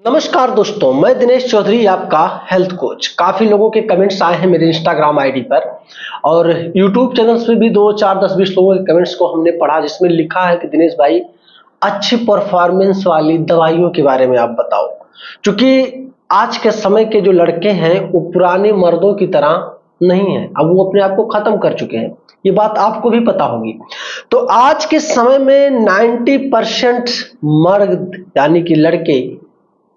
नमस्कार दोस्तों, मैं दिनेश चौधरी आपका हेल्थ कोच। काफी लोगों के कमेंट्स आए हैं मेरे इंस्टाग्राम आईडी पर और यूट्यूब चैनल्स पे भी 2 4 10 20 लोगों के कमेंट्स को हमने पढ़ा, जिसमें लिखा है कि दिनेश भाई अच्छी परफॉर्मेंस वाली दवाइयों के बारे में आप बताओ। क्योंकि आज के समय के जो लड़के हैं वो पुराने मर्दों की तरह नहीं है, अब वो अपने आप को खत्म कर चुके हैं। ये बात आपको भी पता होगी। तो आज के समय में 90% मर्द यानी कि लड़के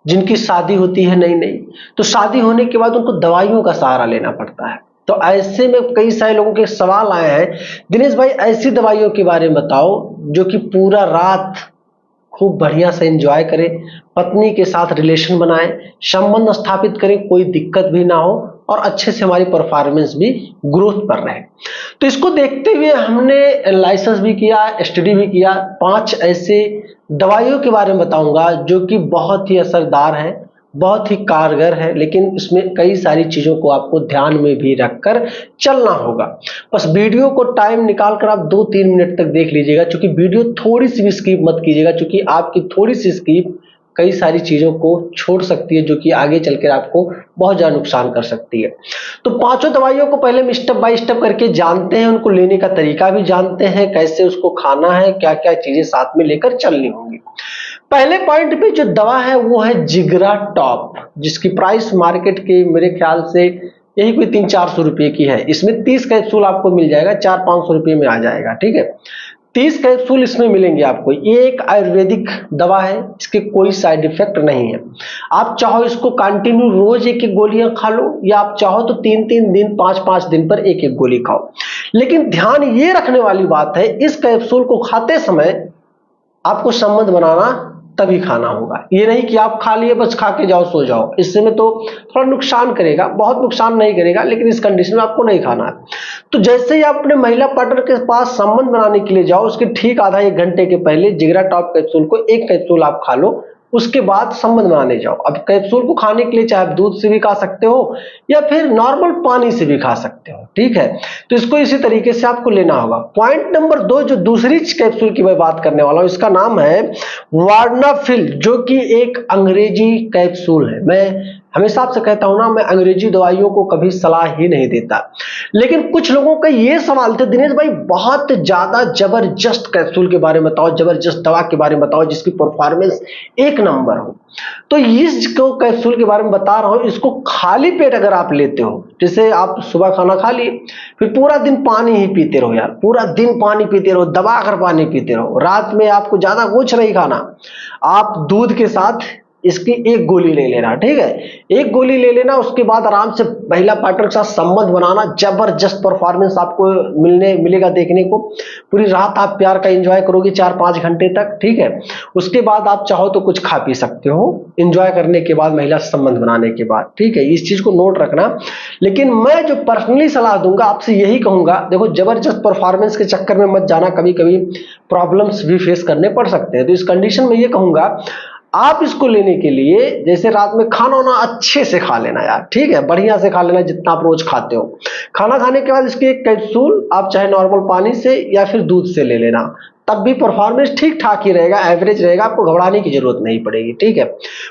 जिनकी शादी होती है नई नई, तो शादी होने के बाद उनको दवाइयों का सहारा लेना पड़ता है। तो ऐसे में कई सारे लोगों के सवाल आए हैं, दिनेश भाई ऐसी दवाइयों के बारे में बताओ जो कि पूरा रात खूब बढ़िया से एंजॉय करें, पत्नी के साथ रिलेशन बनाएं, संबंध स्थापित करें, कोई दिक्कत भी ना हो और अच्छे से हमारी परफॉर्मेंस भी ग्रोथ पर रहे। तो इसको देखते हुए हमने एनालिसिस भी किया, स्टडी भी किया। 5 ऐसे दवाइयों के बारे में बताऊंगा जो कि बहुत ही असरदार है, बहुत ही कारगर है, लेकिन इसमें कई सारी चीजों को आपको ध्यान में भी रखकर चलना होगा। बस वीडियो को टाइम निकाल कर आप 2-3 मिनट तक देख लीजिएगा, क्योंकि वीडियो थोड़ी सी भी स्किप मत कीजिएगा, क्योंकि आपकी थोड़ी सी स्किप कई सारी चीजों को छोड़ सकती है जो कि आगे चलकर आपको बहुत ज्यादा नुकसान कर सकती है। तो 5 दवाइयों को पहले हम स्टेप बाय स्टेप करके जानते हैं, उनको लेने का तरीका भी जानते हैं, कैसे उसको खाना है, क्या क्या चीजें साथ में लेकर चलनी होंगी। पहले पॉइंट पे जो दवा है वो है जिगरा टॉप, जिसकी प्राइस मार्केट के मेरे ख्याल से यही कोई 300-400 रुपए की है। इसमें 30 कैप्सूल आपको मिल जाएगा, 400-500 रुपए में आ जाएगा। ठीक है, 30 कैप्सूल इसमें मिलेंगे आपको। ये एक आयुर्वेदिक दवा है, इसके कोई साइड इफेक्ट नहीं है। आप चाहो इसको कंटिन्यू रोज एक एक गोलियां खा लो, या आप चाहो तो 3-3 दिन 5-5 दिन पर एक एक गोली खाओ। लेकिन ध्यान ये रखने वाली बात है, इस कैप्सूल को खाते समय आपको संबंध बनाना तभी खाना होगा। ये नहीं कि आप खा लिए बस खा के जाओ सो जाओ, इससे में तो थोड़ा नुकसान करेगा, बहुत नुकसान नहीं करेगा, लेकिन इस कंडीशन में आपको नहीं खाना है। तो जैसे ही आप अपने महिला पार्टनर के पास संबंध बनाने के लिए जाओ, उसके ठीक आधा 1 घंटे के पहले जिगरा टॉप कैप्सूल को 1 कैप्सूल आप खा लो, उसके बाद संबंध बनाने जाओ। अब कैप्सूल को खाने के लिए चाहे आप दूध से भी खा सकते हो या फिर नॉर्मल पानी से भी खा सकते हो। ठीक है, तो इसको इसी तरीके से आपको लेना होगा। पॉइंट नंबर 2, जो दूसरी कैप्सूल की मैं बात करने वाला हूं, इसका नाम है वार्नाफिल, जो कि एक अंग्रेजी कैप्सूल है। मैं हमेशा आपसे कहता हूं ना, मैं अंग्रेजी दवाइयों को कभी सलाह ही नहीं देता, लेकिन कुछ लोगों का ये सवाल था, दिनेश भाई बहुत ज्यादा जबरदस्त कैप्सूल के बारे में बताओ, जबरदस्त दवा के बारे में बताओ जिसकी परफॉर्मेंस 1 नंबर हो। तो इस कैप्सूल के बारे में बता रहा हूं, इसको खाली पेट अगर आप लेते हो, जैसे आप सुबह खाना खा लिए, फिर पूरा दिन पानी ही पीते रहो यार, पूरा दिन पानी पीते रहो, दबा कर पानी पीते रहो। रात में आपको ज्यादा कुछ नहीं खाना, आप दूध के साथ इसकी 1 गोली ले लेना। ठीक है, 1 गोली ले लेना, उसके बाद आराम से महिला पार्टनर के साथ संबंध बनाना। जबरदस्त परफॉर्मेंस आपको मिलेगा देखने को। पूरी रात आप प्यार का एंजॉय करोगे 4-5 घंटे तक। ठीक है, उसके बाद आप चाहो तो कुछ खा पी सकते हो एंजॉय करने के बाद, महिला से संबंध बनाने के बाद। ठीक है, इस चीज को नोट रखना। लेकिन मैं जो पर्सनली सलाह दूंगा आपसे यही कहूंगा, देखो जबरदस्त परफॉर्मेंस के चक्कर में मत जाना, कभी कभी प्रॉब्लम्स भी फेस करने पड़ सकते हैं। तो इस कंडीशन में ये कहूंगा, आप इसको लेने के लिए जैसे रात में खाना वाना अच्छे से खा लेना यार। ठीक है, बढ़िया से खा लेना जितना आप रोज खाते हो। खाना खाने के बाद इसकी 1 कैप्सूल आप चाहे नॉर्मल पानी से या फिर दूध से ले लेना, तब भी परफॉर्मेंस ठीक ठाक ही रहेगा, एवरेज रहेगा, आपको घबराने की जरूरत नहीं पड़ेगी। ठीक है,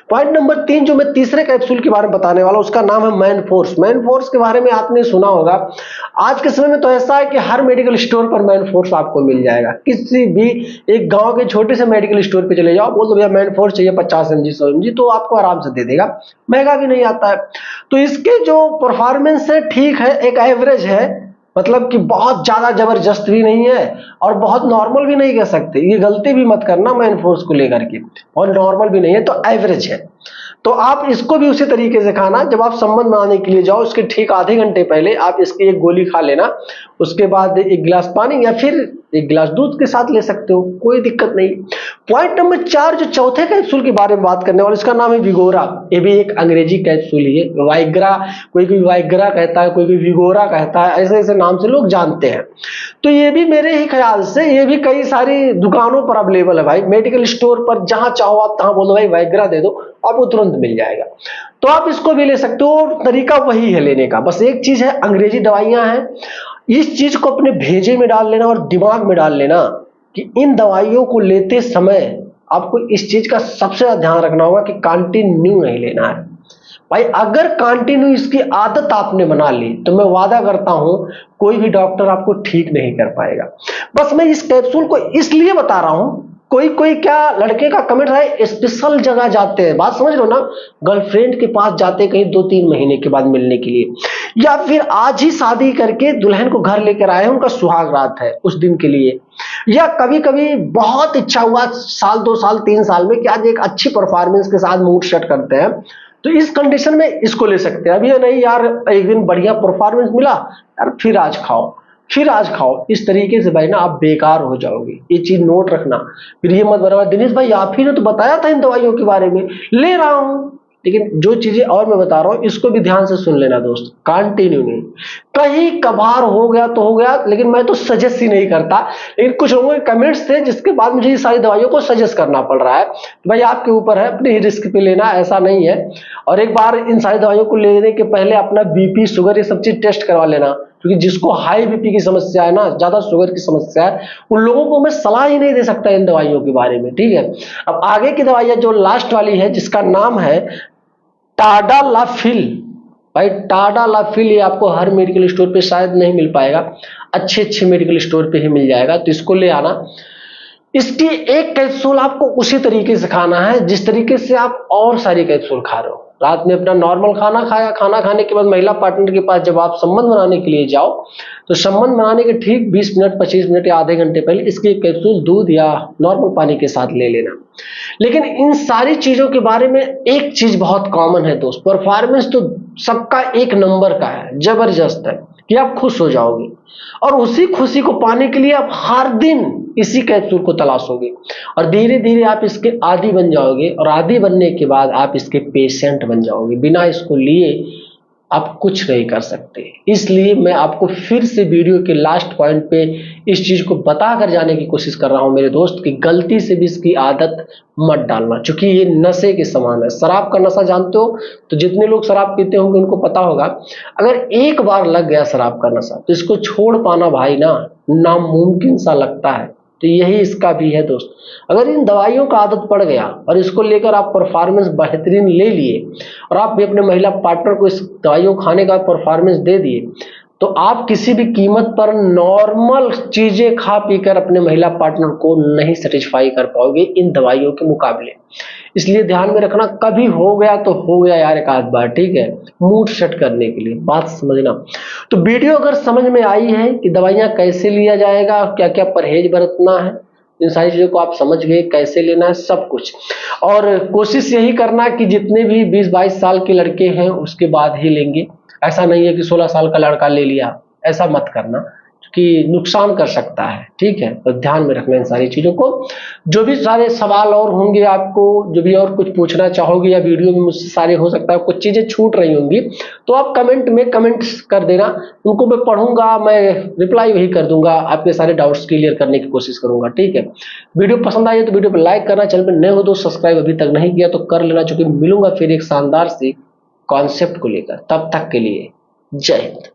पॉइंट नंबर 3, जो मैं तीसरे कैप्सूल के बारे में बताने वाला हूं, उसका नाम है मैन फोर्स। मैन फोर्स के बारे में आपने सुना होगा। आज के समय में तो ऐसा है कि हर मेडिकल स्टोर पर मैन फोर्स आपको मिल जाएगा। किसी भी एक गांव के छोटे से मेडिकल स्टोर पे चले जाओ, बोल दो भैया मैन फोर्स चाहिए 50 mg 100 mg, तो आपको आराम से दे देगा, महंगा भी नहीं आता है। तो इसके जो परफॉर्मेंस है ठीक है, एक एवरेज है, मतलब कि बहुत ज्यादा जबरदस्त भी नहीं है और बहुत नॉर्मल भी नहीं कह सकते। ये गलती भी मत करना मैन फोर्स को लेकर के, और नॉर्मल भी नहीं है, तो एवरेज है। तो आप इसको भी उसी तरीके से खाना, जब आप संबंध बनाने के लिए जाओ उसके ठीक आधे घंटे पहले आप इसकी 1 गोली खा लेना, उसके बाद 1 गिलास पानी या फिर 1 गिलास दूध के साथ ले सकते हो, कोई दिक्कत नहीं। पॉइंट नंबर 4, जो चौथे कैप्सूल के बारे में बात करने वाले, इसका नाम है विगोरा। ये भी एक अंग्रेजी कैप्सूल ही है। वाइग्रा, कोई कोई वाइग्रा कहता है, कोई कोई विगोरा कहता है, ऐसे ऐसे नाम से लोग जानते हैं। तो ये भी मेरे ही ख्याल से ये भी कई सारी दुकानों पर अवेलेबल है भाई, मेडिकल स्टोर पर जहां चाहो आप तहां बोलो भाई वाइग्रा दे दो, आपको तुरंत मिल जाएगा। तो आप इसको भी ले सकते हो, तरीका वही है लेने का। बस एक चीज है, अंग्रेजी दवाइयां हैं, इस चीज को अपने भेजे में डाल लेना और दिमाग में डाल लेना कि इन दवाइयों को लेते समय आपको इस चीज का सबसे ज्यादा ध्यान रखना होगा कि कंटिन्यू नहीं लेना है भाई। अगर कंटिन्यू इसकी आदत आपने बना ली तो मैं वादा करता हूं कोई भी डॉक्टर आपको ठीक नहीं कर पाएगा। बस मैं इस कैप्सूल को इसलिए बता रहा हूं, कोई कोई क्या लड़के का कमेंट है स्पेशल जगह जाते हैं, बात समझ लो ना, गर्लफ्रेंड के पास जाते हैं कहीं 2-3 महीने के बाद मिलने के लिए, या फिर आज ही शादी करके दुल्हन को घर लेकर आए हैं, उनका सुहाग रात है उस दिन के लिए, या कभी कभी बहुत इच्छा हुआ साल 2 साल 3 साल में कि आज एक अच्छी परफॉर्मेंस के साथ मूड सेट करते हैं, तो इस कंडीशन में इसको ले सकते हैं। अब ये नहीं यार एक दिन बढ़िया परफॉर्मेंस मिला यार फिर आज खाओ, फिर आज खाओ, इस तरीके से भाई ना आप बेकार हो जाओगे, ये चीज नोट रखना। फिर ये मत बना दिनेश भाई आप ही ने तो बताया था इन दवाइयों के बारे में, ले रहा हूं, लेकिन जो चीजें और मैं बता रहा हूं इसको भी ध्यान से सुन लेना दोस्त, कंटिन्यू नहीं, कहीं कभार हो गया तो हो गया, लेकिन मैं तो सजेस्ट ही नहीं करता। लेकिन कुछ लोगों के कमेंट्स थे जिसके बाद मुझे ये सारी दवाइयों को सजेस्ट करना पड़ रहा है, तो भाई आपके ऊपर है, अपने ही रिस्क पे लेना, ऐसा नहीं है। और एक बार इन सारी दवाइयों को लेने के पहले अपना बीपी शुगर ये सब चीज टेस्ट करवा लेना, क्योंकि जिसको हाई बीपी की समस्या है ना, ज्यादा शुगर की समस्या है, उन लोगों को मैं सलाह ही नहीं दे सकता इन दवाइयों के बारे में, ठीक है। अब आगे की दवाइयां जो लास्ट वाली है जिसका नाम है टाडालाफिल, भाई टाडालाफिल ये आपको हर मेडिकल स्टोर पे शायद नहीं मिल पाएगा, अच्छे मेडिकल स्टोर पे ही मिल जाएगा, तो इसको ले आना। इसकी एक कैप्सूल आपको उसी तरीके से खाना है जिस तरीके से आप और सारी कैप्सूल खा रहे हो। रात में अपना नॉर्मल खाना खाया, खाना खाने के बाद महिला पार्टनर के पास जब आप संबंध बनाने के लिए जाओ, तो संबंध बनाने के ठीक 20 मिनट 25 मिनट या आधे घंटे पहले इसकी कैप्सूल दूध या नॉर्मल पानी के साथ ले लेना। लेकिन इन सारी चीजों के बारे में एक चीज बहुत कॉमन है दोस्त, परफॉर्मेंस तो सबका एक नंबर का है, जबरदस्त है कि आप खुश हो जाओगे, और उसी खुशी को पाने के लिए आप हर दिन इसी कैप्सूल को तलाशोगे, और धीरे धीरे आप इसके आदी बन जाओगे, और आदी बनने के बाद आप इसके पेशेंट बन जाओगे। बिना इसको लिए आप कुछ नहीं कर सकते। इसलिए मैं आपको फिर से वीडियो के लास्ट पॉइंट पे इस चीज को बता कर जाने की कोशिश कर रहा हूं मेरे दोस्त कि गलती से भी इसकी आदत मत डालना, क्योंकि ये नशे के समान है। शराब का नशा जानते हो, तो जितने लोग शराब पीते होंगे उनको पता होगा, अगर एक बार लग गया शराब का नशा तो इसको छोड़ पाना भाई ना नामुमकिन सा लगता है। तो यही इसका भी है दोस्त, अगर इन दवाइयों का आदत पड़ गया और इसको लेकर आप परफॉर्मेंस बेहतरीन ले लिए, और आप भी अपने महिला पार्टनर को इस दवाइयों खाने का परफॉर्मेंस दे दिए, तो आप किसी भी कीमत पर नॉर्मल चीजें खा पीकर अपने महिला पार्टनर को नहीं सेटिस्फाई कर पाओगे इन दवाइयों के मुकाबले। इसलिए ध्यान में रखना, कभी हो गया तो हो गया यार एक आध बार, ठीक है, मूड सेट करने के लिए, बात समझना। तो वीडियो अगर समझ में आई है कि दवाइयां कैसे लिया जाएगा, क्या क्या परहेज बरतना है, इन सारी चीजों को आप समझ गए, कैसे लेना है सब कुछ। और कोशिश यही करना कि जितने भी 20-22 साल के लड़के हैं उसके बाद ही लेंगे, ऐसा नहीं है कि 16 साल का लड़का ले लिया, ऐसा मत करना, क्योंकि नुकसान कर सकता है, ठीक है। तो ध्यान में रखना इन सारी चीजों को। जो भी सारे सवाल और होंगे आपको, जो भी और कुछ पूछना चाहोगे या वीडियो में मुझसे सारे, हो सकता है कुछ चीजें छूट रही होंगी, तो आप कमेंट में कमेंट कर देना, उनको मैं पढ़ूंगा, मैं रिप्लाई वही कर दूंगा, आपके सारे डाउट्स क्लियर करने की कोशिश करूंगा, ठीक है। वीडियो पसंद आई है तो वीडियो पर लाइक करना, चैनल पर नए हो तो सब्सक्राइब अभी तक नहीं किया तो कर लेना, चूंकि मिलूंगा फिर एक शानदार सी कॉन्सेप्ट को लेकर। तब तक के लिए जय हिंद।